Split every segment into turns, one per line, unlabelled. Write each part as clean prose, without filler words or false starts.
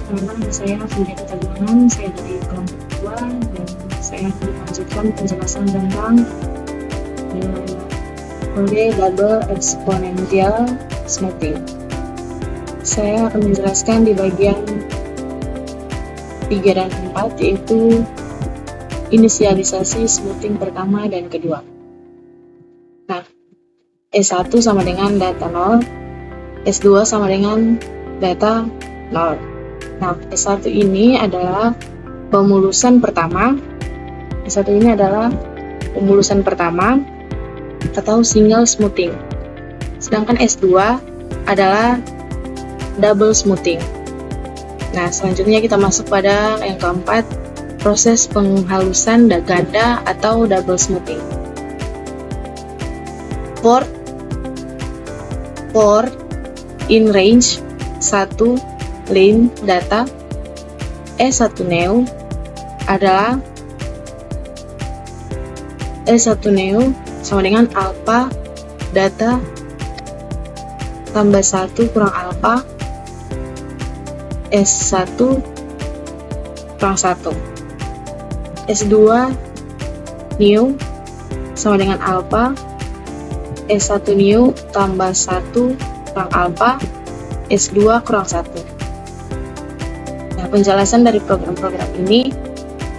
Karena saya punya ketegangan, saya dari kelompok 2 dan saya akan melanjutkan penjelasan tentang Fourier double exponential smoothing. Saya akan menjelaskan di bagian 3 dan 4, yaitu inisialisasi smoothing pertama dan kedua. Nah, S1 sama dengan data 0, S2 sama dengan data 0. Nah, S1 ini adalah pemulusan pertama. S1 ini adalah pemulusan pertama atau single smoothing. Sedangkan S2 adalah double smoothing. Nah, selanjutnya kita masuk pada yang keempat, proses penghalusan ganda atau double smoothing. For in range 1 line data S1 neo adalah S1 neo sama dengan alpha data tambah 1 kurang alpha S1 kurang 1. S2 new sama dengan alpha S1 new tambah 1 kurang alpha S2 kurang 1. Nah, penjelasan dari program-program ini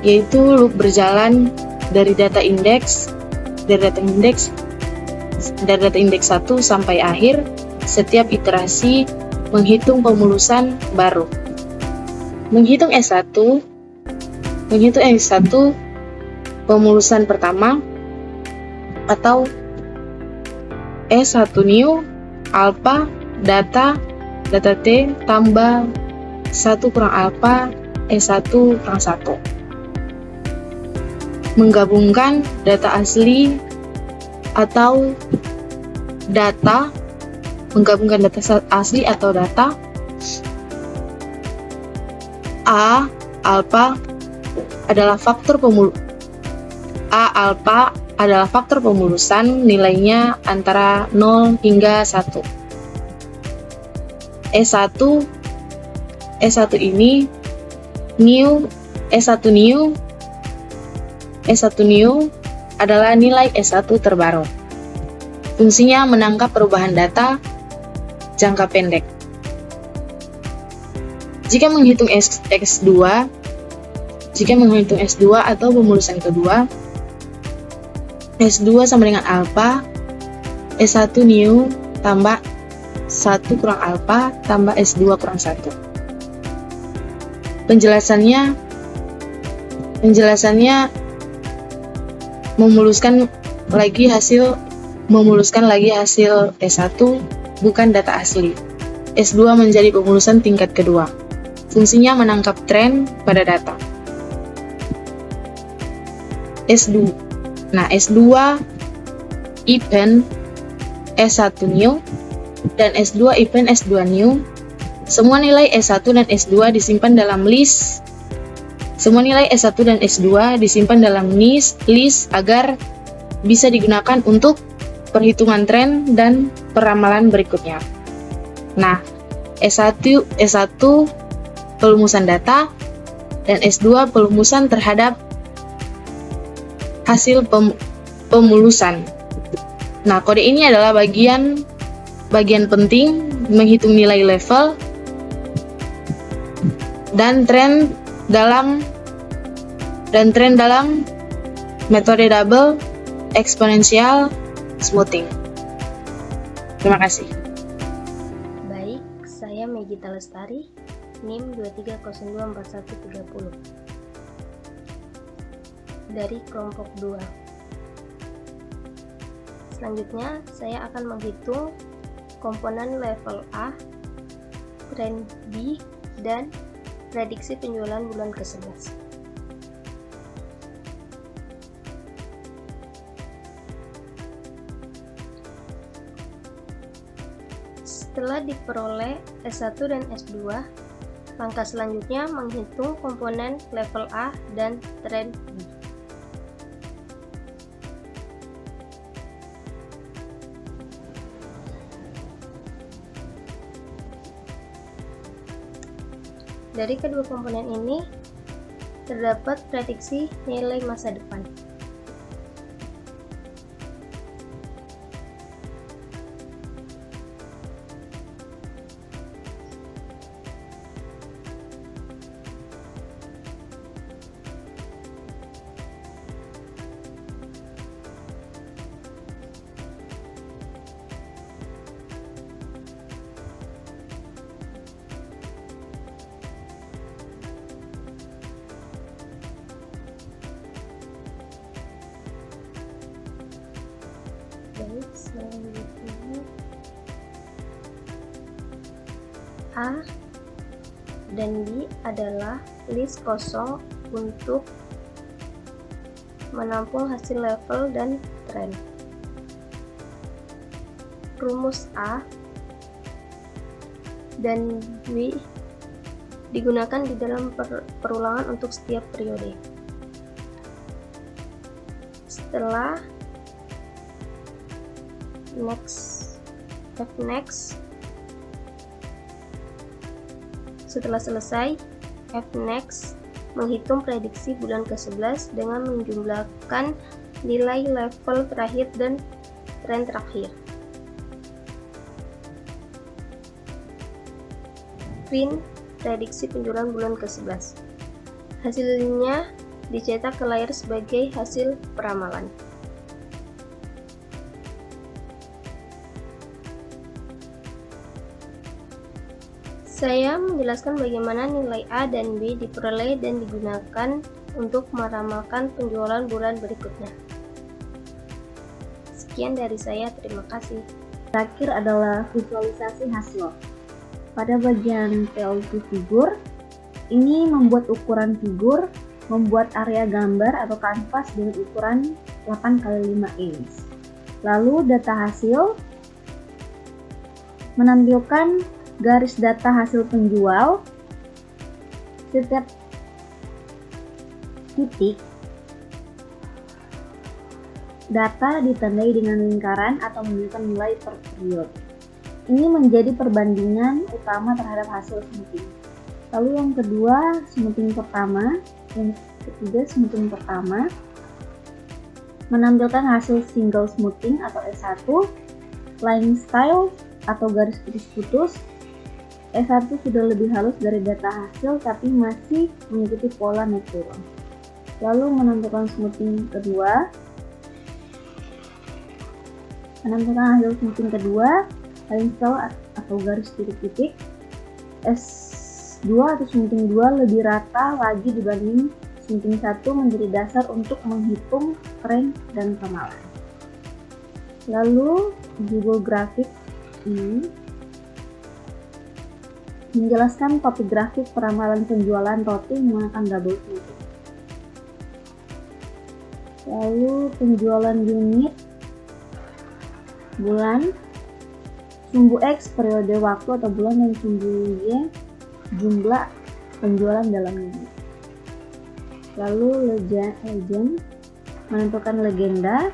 yaitu loop berjalan dari data indeks 1 sampai akhir. Setiap iterasi menghitung pemulusan baru. Menghitung S1 pemulusan pertama atau S1 new alpha data T tambah 1 kurang alpha S1 kurang 1. Menggabungkan data asli atau data A alpha adalah faktor pemulusan nilainya antara 0 hingga 1. S1 ini S1 new adalah nilai S1 terbaru. Fungsinya menangkap perubahan data jangka pendek. Jika menghitung S2 atau pemulusan kedua, S2 sama dengan alpha S1 new tambah 1 kurang alpha tambah S2 kurang 1. Penjelasannya memuluskan lagi hasil S1 bukan data asli. S2 menjadi pemulusan tingkat kedua. Fungsinya menangkap tren pada data. S2 event S1 new dan S2 event S2 new. Semua nilai S1 dan S2 disimpan dalam list. Agar bisa digunakan untuk perhitungan tren dan peramalan berikutnya. Nah, S1 pelumusan data dan S2 pelumusan terhadap hasil pemulusan. Nah, kode ini adalah bagian penting menghitung nilai level dan tren dalam metode double exponential smoothing. Terima kasih.
Baik, saya Megita Lestari, NIM 23024130 dari kelompok 2. Selanjutnya, saya akan menghitung komponen level A, tren B, dan prediksi penjualan bulan ke-11. Setelah diperoleh S1 dan S2, langkah selanjutnya menghitung komponen level A dan tren B. Dari kedua komponen ini terdapat prediksi nilai masa depan. Baik, selanjutnya A dan B adalah list kosong untuk menampung hasil level dan tren. Rumus A dan B digunakan di dalam perulangan untuk setiap periode. Setelah setelah selesai, Fnext menghitung prediksi bulan ke-11 dengan menjumlahkan nilai level terakhir dan tren terakhir. Print prediksi penjualan bulan ke-11. Hasilnya dicetak ke layar sebagai hasil peramalan. Saya menjelaskan bagaimana nilai A dan B diperoleh dan digunakan untuk meramalkan penjualan bulan berikutnya. Sekian dari saya, terima kasih.
Terakhir adalah visualisasi hasil. Pada bagian POV figur, ini membuat ukuran figur, membuat area gambar atau kanvas dengan ukuran 8x5 inch. Lalu data hasil menampilkan garis data hasil penjual. Setiap titik data ditandai dengan lingkaran atau menunjukkan nilai per periode. Ini menjadi perbandingan utama terhadap hasil smoothing. Lalu yang kedua, smoothing pertama. Yang ketiga, smoothing pertama menampilkan hasil single smoothing atau S1, line style atau garis putus-putus. S1 sudah lebih halus dari data hasil tapi masih mengikuti pola naik turun. Lalu menampilkan smoothing kedua. Menampilkan hasil smoothing kedua, line style atau garis titik-titik. S2 atau smoothing 2 lebih rata lagi dibanding smoothing 1, menjadi dasar untuk menghitung tren dan ramalan. Lalu judul grafik ini menjelaskan topik grafik peramalan penjualan roti menggunakan double smoothing. Lalu penjualan unit bulan, sumbu X periode waktu atau bulan, dan sumbu Y jumlah penjualan dalam unit. Lalu legend menentukan legenda.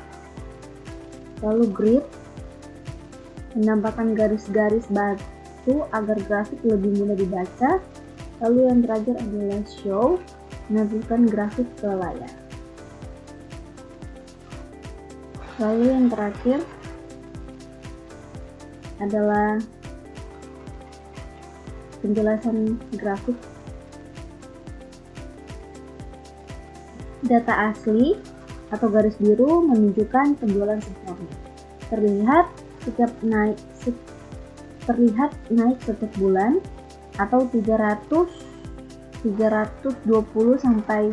Lalu grid menampakkan garis-garis batu agar grafik lebih mudah dibaca. Lalu yang terakhir adalah show, menampilkan grafik ke layar. Lalu yang terakhir adalah penjelasan grafik data asli atau garis biru menunjukkan penjualan sempurna. Terlihat naik setiap bulan atau 320 sampai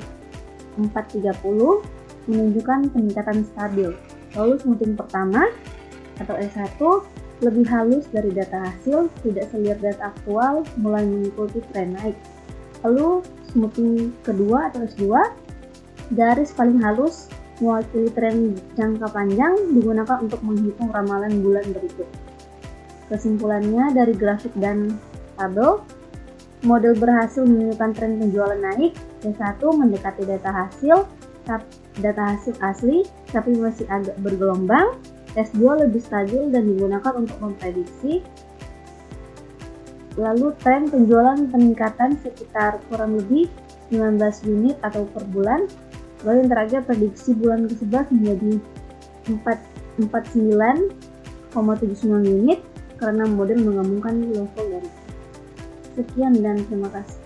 430 menunjukkan peningkatan stabil. Lalu smoothing pertama atau S1 lebih halus dari data hasil, tidak seliar data aktual, mulai mengikuti tren naik. Lalu smoothing kedua atau S2, garis paling halus mewakili tren jangka panjang, digunakan untuk menghitung ramalan bulan berikut. Kesimpulannya dari grafik dan tabel, model berhasil menunjukkan tren penjualan naik. S1 mendekati data hasil asli tapi masih agak bergelombang. S2 lebih stabil dan digunakan untuk memprediksi Lalu tren penjualan peningkatan sekitar kurang lebih 19 unit atau per bulan. Lalu yang terakhir prediksi bulan ke-11 menjadi 49,79 unit karena model menggabungkan level dan sekian dan terima kasih.